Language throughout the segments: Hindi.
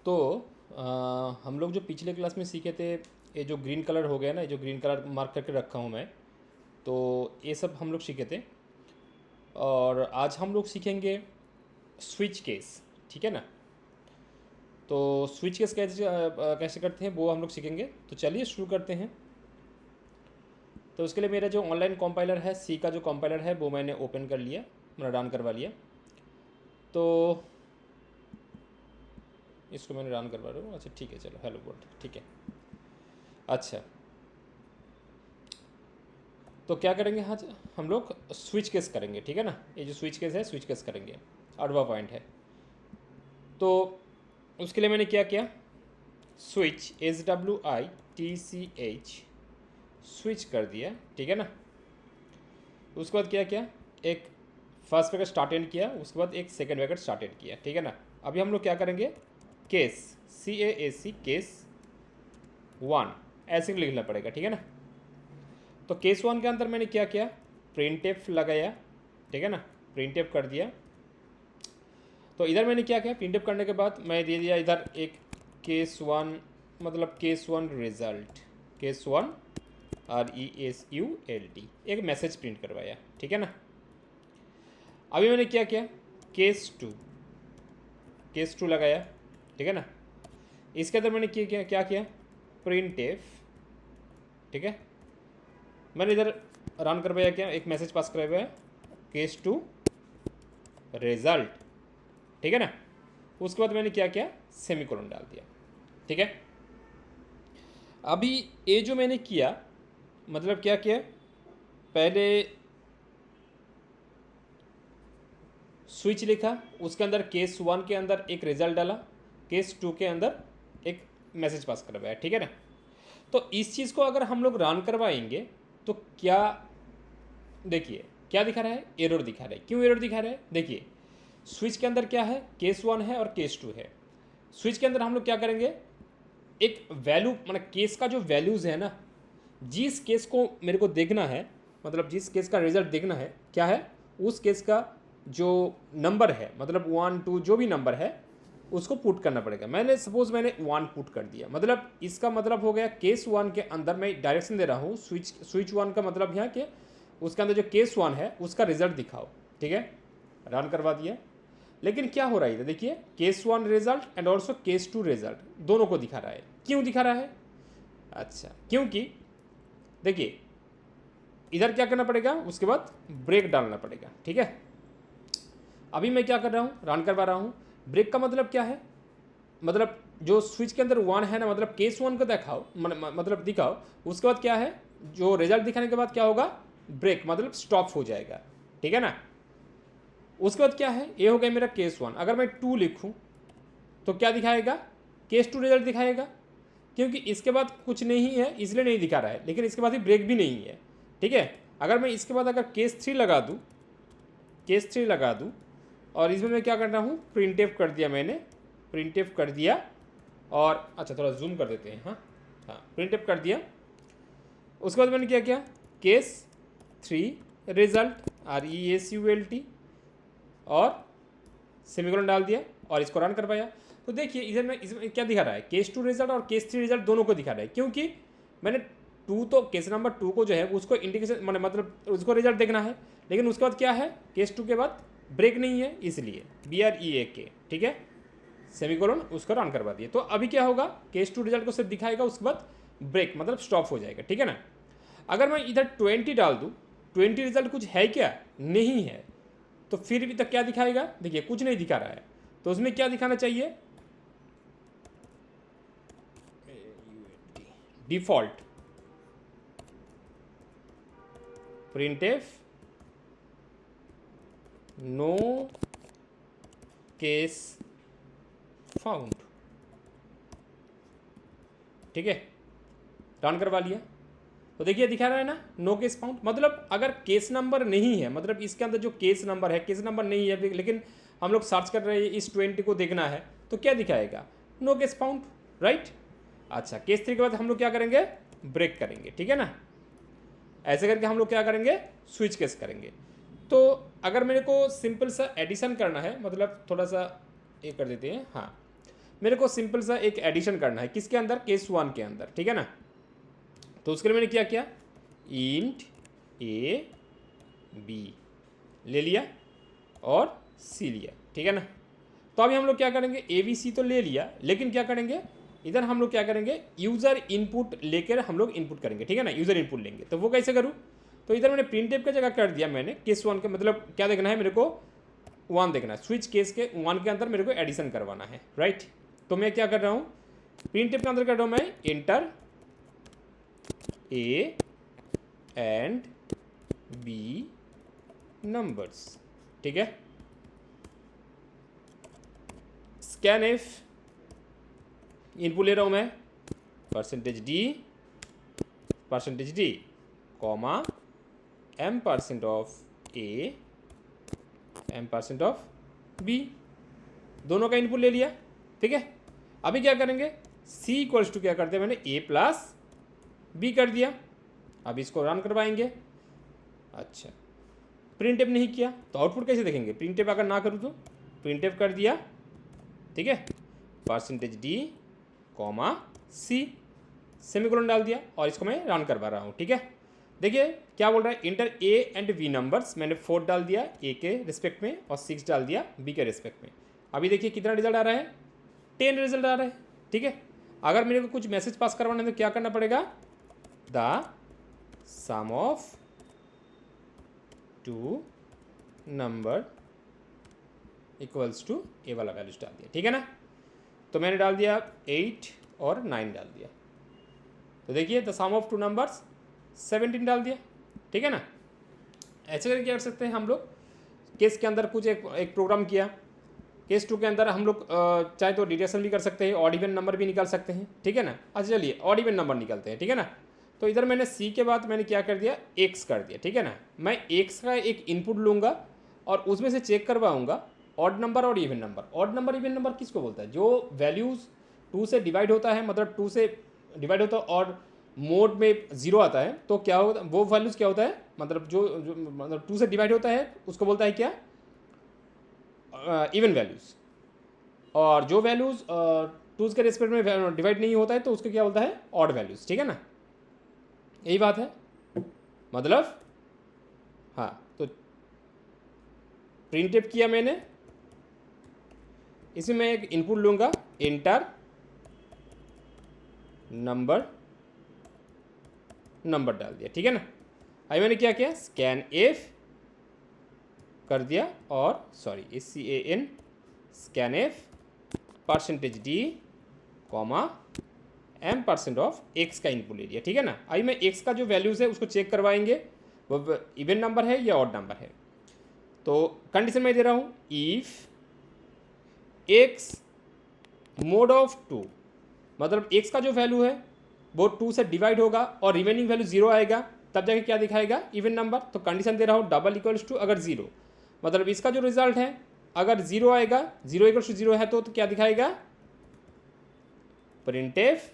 तो हम लोग जो पिछले क्लास में सीखे थे, ये जो ग्रीन कलर हो गया ना, ये जो ग्रीन कलर मार्क करके रखा हूँ मैं, तो ये सब हम लोग सीखे थे। और आज हम लोग सीखेंगे स्विच केस, ठीक है ना। तो स्विच केस कैसे करते हैं वो हम लोग सीखेंगे। तो चलिए शुरू करते हैं। तो उसके लिए मेरा जो ऑनलाइन कंपाइलर है, सी का जो कंपाइलर है वो मैंने ओपन कर लिया, मैंने रन करवा लिया। तो इसको मैंने रन करवा रहा हूँ। अच्छा ठीक है, चलो हेलो वर्ल्ड, ठीक है। अच्छा, तो क्या करेंगे आज हम लोग स्विच केस करेंगे, ठीक है ना। ये जो स्विच केस है, स्विच केस करेंगे, अडवा पॉइंट है। तो उसके लिए मैंने क्या किया, स्विच SWITCH स्विच कर दिया, ठीक है ना। उसके बाद क्या किया, एक फर्स्ट ब्रैकेट स्टार्ट एंड किया, उसके बाद एक सेकंड ब्रैकेट स्टार्ट एंड किया, ठीक है ना। अभी हम लोग क्या करेंगे, केस CASC केस 1 ऐसे लिखना पड़ेगा, ठीक है ना। तो केस 1 के अंदर मैंने क्या किया, प्रिंट एफ लगाया, ठीक है ना, प्रिंट एफ कर दिया। तो इधर मैंने क्या किया, प्रिंट एफ करने के बाद मैं दे दिया इधर एक केस 1, मतलब केस 1 रिजल्ट, केस 1 RESULT, एक मैसेज प्रिंट करवाया, ठीक है ना। अभी मैंने क्या किया, केस 2, केस 2 लगाया, ठीक है ना। इसके अंदर मैंने क्या किया, प्रिंट एफ, ठीक है। मैंने इधर रन करवाया, क्या एक मैसेज पास करवाया, केस 2 रिजल्ट, ठीक है ना। उसके बाद मैंने क्या किया, सेमीकोलन डाल दिया, ठीक है। अभी ये जो मैंने किया, मतलब क्या किया, पहले स्विच लिखा, उसके अंदर केस 1 के अंदर एक रिजल्ट डाला, केस 2 के अंदर एक मैसेज पास करवाया, ठीक है ना। तो इस चीज़ को अगर हम लोग रन करवाएंगे तो क्या, देखिए क्या दिखा रहा है, एरर दिखा रहा है। क्यों एरर दिखा रहा है, देखिए स्विच के अंदर क्या है, केस 1 है और केस 2 है। स्विच के अंदर हम लोग क्या करेंगे, एक वैल्यू, मतलब केस का जो वैल्यूज़ है ना, जिस केस को मेरे को देखना है, मतलब जिस केस का रिजल्ट देखना है क्या है, उस केस का जो नंबर है, मतलब 1 2 जो भी नंबर है उसको पुट करना पड़ेगा। मैंने सपोज मैंने 1 पुट कर दिया, मतलब इसका मतलब हो गया केस 1 के अंदर मैं डायरेक्शन दे रहा हूँ, स्विच 1 का मतलब यहाँ कि उसके अंदर जो केस 1 है उसका रिजल्ट दिखाओ, ठीक है। रन करवा दिया। लेकिन क्या हो रहा है, देखिए case 1 result and also case 2 result दोनों को दिखा रहा है। क्यों दिखा रहा है, अच्छा क्योंकि देखिए इधर क्या करना पड़ेगा, उसके बाद ब्रेक डालना पड़ेगा, ठीक है। अभी मैं क्या कर रहा हूँ, रन करवा रहा हूँ। ब्रेक का मतलब क्या है, मतलब जो स्विच के अंदर 1 है ना, मतलब केस 1 को दिखाओ, मतलब दिखाओ। उसके बाद क्या है, जो रिजल्ट दिखाने के बाद क्या होगा, ब्रेक मतलब स्टॉप हो जाएगा, ठीक है ना। उसके बाद क्या है, ये हो गया मेरा केस 1। अगर मैं 2 लिखूँ तो क्या दिखाएगा, केस 2 रिजल्ट दिखाएगा, क्योंकि इसके बाद कुछ नहीं है इसलिए नहीं दिखा रहा है, लेकिन इसके बाद ही ब्रेक भी नहीं है, ठीक है। अगर मैं इसके बाद अगर केस 3 लगा दूँ, केस 3 लगा दूँ, और इसमें मैं क्या कर रहा हूँ, प्रिंट एफ कर दिया मैंने, प्रिंट एफ कर दिया। और अच्छा थोड़ा जूम कर देते हैं, हाँ हाँ, प्रिंट एफ कर दिया। उसके बाद मैंने क्या किया, केस 3 रिजल्ट RESULT और सेमीकोलन डाल दिया और इसको रन करवाया। तो देखिए इधर में इसमें क्या दिखा रहा है, केस 2 रिजल्ट और केस 3 रिजल्ट दोनों को दिखा रहा है, क्योंकि मैंने 2 तो केस नंबर 2 को जो है उसको इंडिकेशन, मतलब उसको रिजल्ट देखना है, लेकिन उसके बाद क्या है, केस 2 के बाद ब्रेक नहीं है, इसलिए BREAK, ठीक है, सेमीकोलन उसको रन करवा दिए। तो अभी क्या होगा, केस 2 रिजल्ट को सिर्फ दिखाएगा, उसके बाद ब्रेक मतलब स्टॉप हो जाएगा, ठीक है ना। अगर मैं इधर 20 डाल दूँ, 20 रिजल्ट कुछ है क्या, नहीं है, तो फिर भी तक क्या दिखाएगा, देखिए कुछ नहीं दिखा रहा है। तो उसमें क्या दिखाना चाहिए, default printf no case found, ठीक है, रन करवा लिया। तो देखिए दिखा रहा है ना, नो केस फाउंड, मतलब अगर केस नंबर नहीं है, मतलब इसके अंदर जो केस नंबर है, केस नंबर नहीं है, लेकिन हम लोग सर्च कर रहे हैं इस 20 को देखना है, तो क्या दिखाएगा, नो केस फाउंड, राइट। अच्छा, केस 3 के बाद हम लोग क्या करेंगे, ब्रेक करेंगे, ठीक है ना। ऐसे करके हम लोग क्या करेंगे, स्विच केस करेंगे। तो अगर मेरे को सिंपल सा एडिशन करना है, मतलब थोड़ा सा ये कर देते हैं, हाँ मेरे को सिंपल सा एक एडिशन करना है, किसके अंदर, केस 1 के अंदर, ठीक है ना। तो उसके लिए मैंने क्या किया, इंट ए बी ले लिया और सी लिया, ठीक है ना। तो अभी हम लोग क्या करेंगे, ए बी सी तो ले लिया, लेकिन क्या करेंगे इधर हम लोग क्या करेंगे, यूज़र इनपुट लेकर हम लोग इनपुट करेंगे, ठीक है ना, यूज़र इनपुट लेंगे। तो वो कैसे करूँ, तो इधर मैंने प्रिंटफ का जगह कर दिया मैंने केस 1 के, मतलब क्या देखना है मेरे को, 1 देखना है, स्विच केस के 1 के अंदर मेरे को एडिशन करवाना है, राइट। तो मैं क्या कर रहा हूँ, प्रिंटफ के अंदर कर रहा हूँ मैं enter a and b numbers, ठीक है। स्कैन इफ इनपुट ले रहा हूँ मैं %d comma m% of a m% of b, दोनों का इनपुट ले लिया, ठीक है। अभी क्या करेंगे, c इक्वल्स टू क्या करते हैं मैंने a प्लस b कर दिया। अब इसको रन करवाएंगे। अच्छा प्रिंटफ नहीं किया तो आउटपुट कैसे देखेंगे, प्रिंटफ अगर ना करूँ तो प्रिंटफ कर दिया, ठीक है, %d कॉमा सी सेमीकोलन डाल दिया और इसको मैं रन करवा रहा हूँ, ठीक है। देखिए क्या बोल रहा है, enter a and b numbers, मैंने 4 डाल दिया ए के रिस्पेक्ट में और 6 डाल दिया बी के रिस्पेक्ट में। अभी देखिए कितना रिजल्ट आ रहा है, 10 रिजल्ट आ रहा है, ठीक है। अगर मेरे को कुछ मैसेज पास करवाना है तो क्या करना पड़ेगा, the sum of 2 number equals to A वाला वैल्यूज डाल दिया, ठीक है ना। तो मैंने डाल दिया 8 और 9 डाल दिया, तो देखिए द सम ऑफ 2 नंबर्स 17 डाल दिया, ठीक है ना। ऐसे करके क्या कर सकते हैं हम लोग, केस के अंदर कुछ एक प्रोग्राम किया, केस 2 के अंदर हम लोग चाहे तो डिडक्शन भी कर सकते हैं, ऑड इवन नंबर भी निकाल सकते हैं, ठीक है ना। अच्छा चलिए ऑड इवन नंबर निकालते हैं, ठीक है ना। तो इधर मैंने सी के बाद मैंने क्या कर दिया, एक्स कर दिया, ठीक है ना। मैं एक्स का एक इनपुट लूँगा और उसमें से चेक करवाऊँगा ऑड नंबर और even number. Odd number even number किसको बोलता है, जो वैल्यूज़ 2 से डिवाइड होता है, मतलब 2 से डिवाइड होता है और मोड में 0 आता है, तो क्या होता है वो वैल्यूज़ क्या होता है, मतलब जो मतलब 2 से डिवाइड होता है उसको बोलता है क्या, इवन वैल्यूज़। और जो वैल्यूज़ 2 के रिस्पेक्ट में डिवाइड नहीं होता है तो उसको क्या बोलता है, ऑड वैल्यूज़, ठीक है ना। यही बात है, मतलब हाँ। तो प्रिंटफ किया मैंने, इसमें मैं एक इनपुट लूँगा इंटर नंबर डाल दिया, ठीक है ना। अभी मैंने क्या किया, स्कैन एफ कर दिया और sorry SCAN scan F %d comma m% of x का इनपुट ले लिया, ठीक है ना। अभी मैं एक्स का जो वैल्यूज़ है उसको चेक करवाएंगे वो इवन नंबर है या ऑड नंबर है। तो कंडीशन मैं दे रहा हूँ, इफ एक्स मोड ऑफ 2, मतलब एक्स का जो वैल्यू है वो 2 से डिवाइड होगा और रिमेनिंग वैल्यू 0 आएगा, तब जाके क्या दिखाएगा, इवन नंबर। तो कंडीशन दे रहा हूँ डबल इक्वल्स टू अगर 0, मतलब इसका जो रिजल्ट है अगर 0 आएगा, 0 इक्वल्स टू 0 है तो क्या दिखाएगा, प्रिंटफ।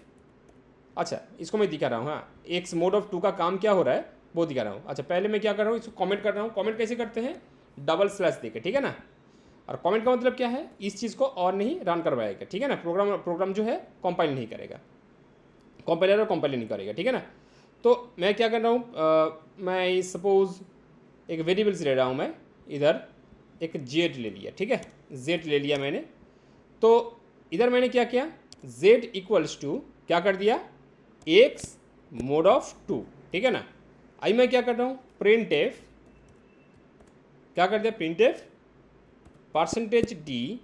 अच्छा इसको मैं दिखा रहा हूँ, हाँ एक्स मोड ऑफ 2 का काम क्या हो रहा है वो दिखा रहा हूँ। अच्छा पहले मैं क्या कर रहा हूँ, इसको कमेंट कर रहा हूँ। कमेंट कैसे करते हैं, डबल स्लैश देके, ठीक है ना। और कमेंट का मतलब क्या है, इस चीज़ को और नहीं रन करवाएगा, ठीक है ना। प्रोग्राम जो है कंपाइल नहीं करेगा, कंपाइलर और कंपाइल नहीं करेगा, ठीक है ना। तो मैं क्या कर रहा हूँ, मैं सपोज एक वेरिएबल्स ले रहा हूँ, मैं इधर एक z ले लिया, ठीक है, z ले लिया मैंने। तो इधर मैंने क्या किया, z इक्वल्स टू क्या कर दिया, x मोड ऑफ 2, ठीक है ना। अभी मैं क्या कर रहा हूँ, प्रिंटफ क्या कर दिया, प्रिंटफ %d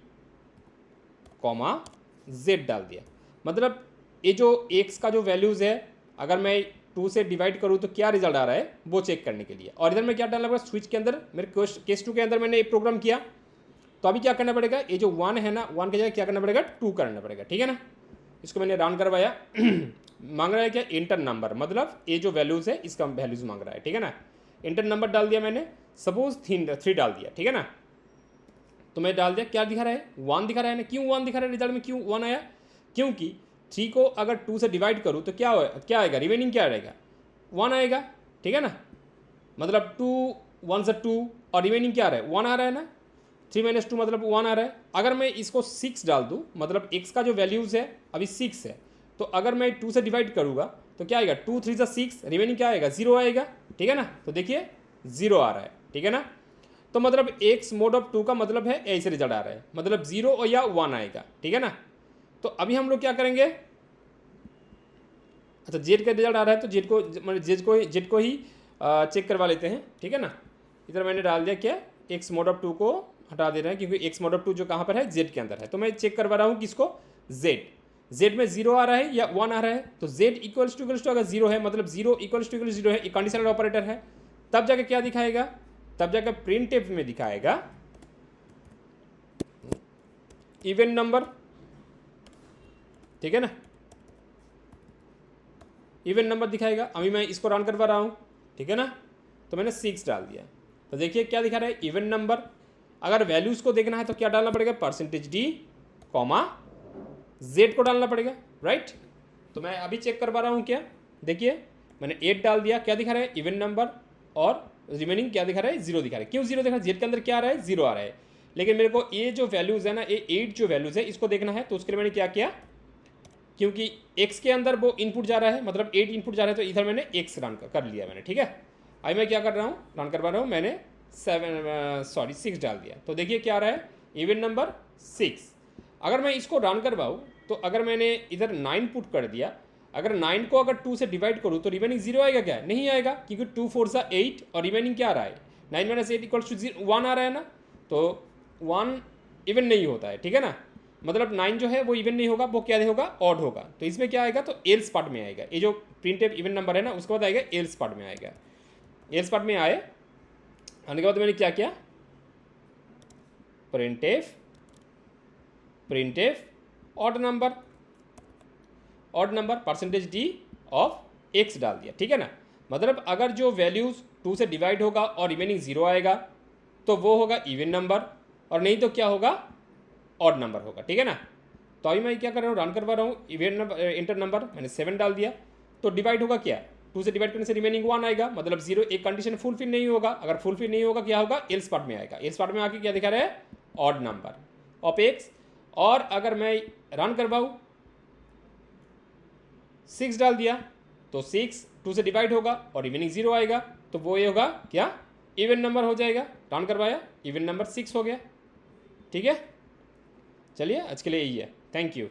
कॉमा z डाल दिया। मतलब ये जो x का जो वैल्यूज़ है अगर मैं 2 से डिवाइड करूँ तो क्या रिजल्ट आ रहा है वो चेक करने के लिए। और इधर मैं क्या डालना पड़ेगा, स्विच के अंदर मेरे केस 2 के अंदर मैंने एक प्रोग्राम किया, तो अभी क्या करना पड़ेगा, ये जो 1 है ना, 1 की जगह क्या करना पड़ेगा, 2 करना पड़ेगा, ठीक है ना। इसको मैंने रन करवाया मांग रहा है क्या, इंटर नंबर, मतलब ये जो वैल्यूज़ है इसका वैल्यूज़ मांग रहा है, ठीक है ना। इंटर नंबर डाल दिया मैंने, सपोज 3 डाल दिया, ठीक है ना। तो मैं डाल दिया, क्या दिखा रहा है, 1 दिखा रहा है ना। क्यों 1 दिखा रहा है रिजल्ट में, क्यों 1 आया, क्योंकि 3 को अगर 2 से डिवाइड करूँ तो क्या आएगा, रिमेनिंग क्या रहेगा, 1 आएगा, ठीक है ना। मतलब 2 1 से 2 और रिमेनिंग क्या आ रहा है, 1 आ रहा है ना। 3 माइनस 2 मतलब 1 आ रहा है। अगर मैं इसको 6 डाल दूँ, मतलब x का जो वैल्यूज़ है अभी 6 है, तो अगर मैं 2 से डिवाइड करूँगा तो क्या आएगा, 2 3 6, रिमेनिंग क्या आएगा, 0 आएगा, ठीक है ना। तो देखिए 0 आ रहा है, ठीक है ना। तो मतलब x mod ऑफ 2 का मतलब है ऐसे रिजल्ट आ रहा है, मतलब 0 और या 1 आएगा, ठीक है ना। तो अभी हम लोग क्या करेंगे, अच्छा जेड का रिजल्ट आ रहा है तो जेड को मतलब जेड को ही चेक करवा लेते हैं, ठीक है ना। इधर मैंने डाल दिया क्या, एक्स मोड ऑफ 2 को हटा दे रहे हैं क्योंकि एक्स मोड ऑफ 2 जो कहाँ पर है, जेड के अंदर है। तो मैं चेक करवा रहा हूँ किसको, जेड में 0 आ रहा है या 1 आ रहा है। तो जेड इक्वल्स टू अगर 0 है, मतलब 0 इक्वल्स टू 0 है, एक कंडीशनल ऑपरेटर है, तब जाके क्या दिखाएगा, तब जाकर प्रिंटफ में दिखाएगा इवन नंबर, ठीक है ना, इवन नंबर दिखाएगा। अभी मैं इसको रन करवा रहा हूँ, ठीक है ना। तो मैंने 6 डाल दिया, तो देखिए क्या दिखा रहा है, इवन नंबर। अगर वैल्यूज़ को देखना है तो क्या डालना पड़ेगा, परसेंटेज डी कॉमा जेड को डालना पड़ेगा, राइट। तो मैं अभी चेक करवा रहा हूँ क्या, देखिए मैंने 8 डाल दिया, क्या दिखा रहा है, इवन नंबर, और रिमेनिंग क्या दिखा रहा है, 0 दिखा रहा है। क्यों 0 दिखा रहा है, जेड के अंदर क्या आ रहा है, 0 आ रहा है। लेकिन मेरे को ये जो वैल्यूज़ है ना, ये 8 जो वैल्यूज़ है इसको देखना है, तो उसके लिए मैंने क्या किया, क्योंकि x के अंदर वो इनपुट जा रहा है, मतलब 8 इनपुट जा रहा है, तो इधर मैंने x रन कर लिया मैंने, ठीक है। अभी मैं क्या कर रहा हूँ, रन करवा रहा हूँ, मैंने 6 डाल दिया। तो देखिए क्या आ रहा है, इवन नंबर 6। अगर मैं इसको रन करवाऊँ तो अगर मैंने इधर 9 पुट कर दिया, अगर 9 को अगर 2 से डिवाइड करूँ तो रिमेनिंग 0 आएगा क्या, नहीं आएगा, क्योंकि 2 4 सा 8 और रिमेनिंग क्या आ रहा है, 9 माइनस 8 इक्वल्स टू 1 आ रहा है ना। तो 1 इवन नहीं होता है, ठीक है ना, मतलब 9 जो है वो इवन नहीं होगा, वो क्या होगा, ऑड होगा। तो इसमें क्या आएगा, तो एल्स पार्ट में आएगा, ये जो प्रिंटेड इवन नंबर है ना, उसके बाद आएगा एल्स पार्ट में आएगा। एल्स पार्ट में आने के बाद मैंने क्या किया, printf odd number percentage D of x डाल दिया, ठीक है ना। मतलब अगर जो वैल्यूज 2 से डिवाइड होगा और रिमेनिंग 0 आएगा तो वो होगा इवन नंबर, और नहीं तो क्या होगा, ऑड नंबर होगा, ठीक है ना। तो अभी मैं क्या कर रहा हूँ, रन करवा रहा हूँ, इवन नंबर इंटर नंबर मैंने 7 डाल दिया, तो डिवाइड होगा क्या, 2 से डिवाइड करने से रिमेनिंग 1 आएगा, मतलब 0, एक कंडीशन फुलफिल नहीं होगा। अगर फुलफिल नहीं होगा क्या होगा, एल्स पार्ट में आएगा, एल्स पार्ट में आके क्या दिखा रहा है, ऑड नंबर ऑफ एक्स। और अगर मैं रन करवाऊँ, 6 डाल दिया, तो 6 2 से डिवाइड होगा और रिमेनिंग 0 आएगा, तो वो ये होगा क्या, इवन नंबर हो जाएगा। रन करवाया, इवन नंबर 6 हो गया, ठीक है। चलिए आज के लिए यही है, थैंक यू।